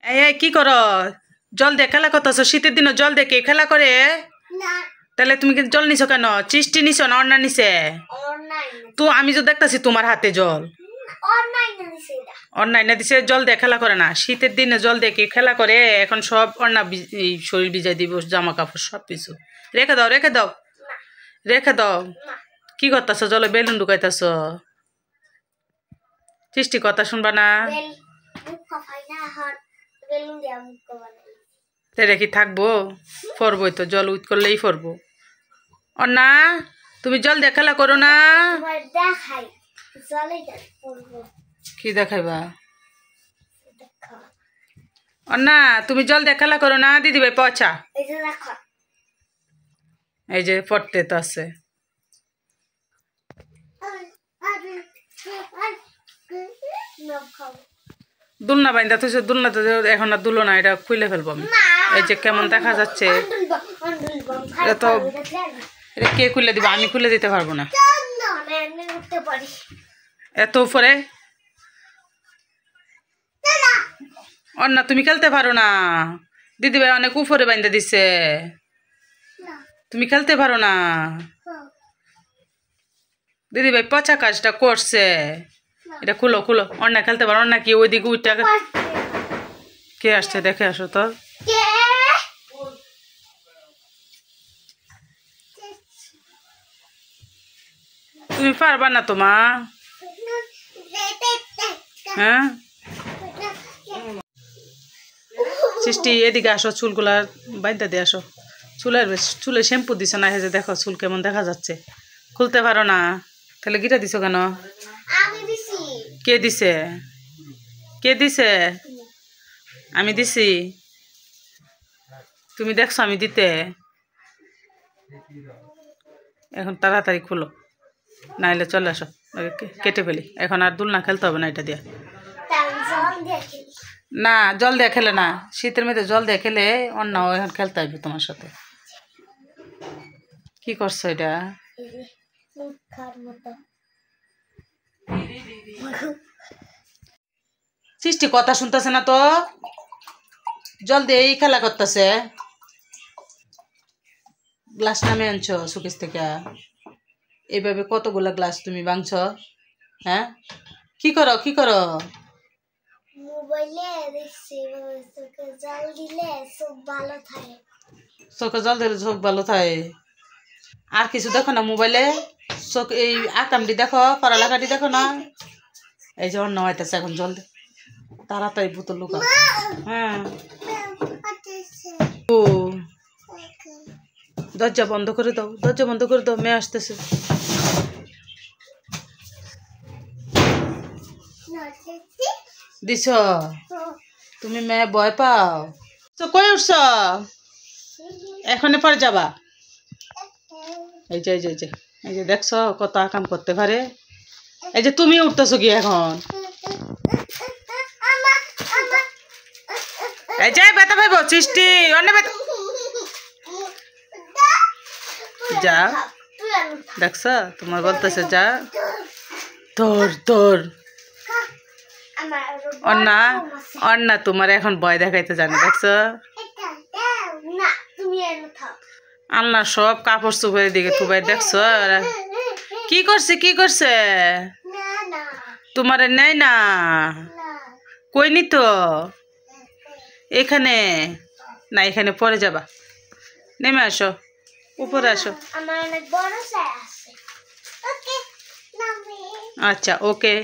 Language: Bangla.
এই কি করো? জল দিয়ে খেলা করতেছো? শীতের দিনে জল দিয়ে কে খেলা করে? তাহলে তুমি কি জল নিছো কেন? চিষ্টি নিছো না অন্না নিছে? তো আমি তো দেখতেছি তোমার হাতে জল। অন্যায় না দিছে, জল দিয়ে খেলা করে না। শীতের দিনে জল দিয়ে কি খেলা করে? এখন সব এই শরীর ভিজাই দিব, জামা কাপড় সব কিছু। রেখে দাও, রেখে দাও, রেখে দাও। কি করতেছো? জলে বেলুন ঢুকাইতেছ? চিষ্টি কথা শুনবা না? তাই কি থাকবো? ফরবই তো, জল উইট করলেই ফরবো। অন্না, তুমি জল দিয়ে খেলা করো না। কি দেখাইবা? অন্না, তুমি জল দিয়ে খেলা করো না। দিদি ভাই পচা এই যে পড়তে তো আছে। দুলনা বাইন্দা তুই দুলনা তো এখন আর দুলো না, এটা খুলে ফেলবো আমি। এই যে কেমন দেখা যাচ্ছে। এটা তো এটা কে খুলে দিব? আমি খুলে দিতে পারবো না। এত উপরে অন্না তুমি খেলতে পারো না। দিদি ভাই অনেক উপরে বাইন্দা দিছে, তুমি খেলতে পারো না। দিদি ভাই পচা কাজটা করছে। এটা খুলো খুলো। অন্না খেলতে পারো না কি? ওইদিকে উইটা কে আসছে দেখে আসো তো। তুমি পারবা না তোমা? হ্যাঁ সৃষ্টি এদিকে আসো, চুলগুলা বাইন্দা দিয়ে আসো। চুলে শ্যাম্পু দিছো না? হেজে দেখো চুল কেমন দেখা যাচ্ছে। খুলতে পারো না? তাহলে গিটা দিছো কেন? কে দিছে? কে দিছে? আমি দিছি? তুমি দেখছো আমি দিতে? এখন তাড়াতাড়ি খুলো, নাইলে চলে আসো, কেটে ফেলি। এখন আর দুলনা খেলতে হবে না এটা দিয়ে। না জল দিয়ে খেলে না, শীতের মধ্যে জল দিয়ে খেলে অন্য এখন খেলতে আসবে তোমার সাথে। কি করছো এটা? সৃষ্টি কথা শুনতেছে না তো, জল দিয়ে এই খেলা করতেছে। গ্লাস নামে আনছো সুকেশ থেকে? এইভাবে কতগুলা গ্লাস তুমি ভাঙছ? হ্যাঁ কি করো কি করো? চোখে জল দিলে চোখ ভালো থাকে। আর কিছু দেখো না মোবাইলে? চোখ এই আকামটি দেখো, পড়ালেখাটি দেখো না? এই যে অন্য হইতেছে এখন জল দে তাড়াতাড়ি, বোতল লুকা। হ্যাঁ ও দরজা বন্ধ করে দাও, দরজা বন্ধ করে দাও, মেয়ে আসতেছে। দিছ? তুমি মেয়ে ভয় পাও? তো কই উঠছ? এখনই পরে যাবা? এই যে এই যে এই যে দেখছো কত আকাম করতে পারে। এই যে তুমি উঠতেছো কি এখন? এই যে ব্যথা পাইব সৃষ্টি, অন্য ব্যথা। যা দেখছো তোমার বলতেছে যা। তোর তোর অন্না অন্না তোমার এখন ভয় দেখাইতে জানে, দেখছো? আল্লাহ সব কাপড় চোপড়ের দিকে তুবাই, দেখছো? কি করছে কি করছে? তোমার নেই না? কই নি তো? এখানে না, এখানে পরে যাবা। নেমে আসো, উপরে আসো। আচ্ছা ওকে।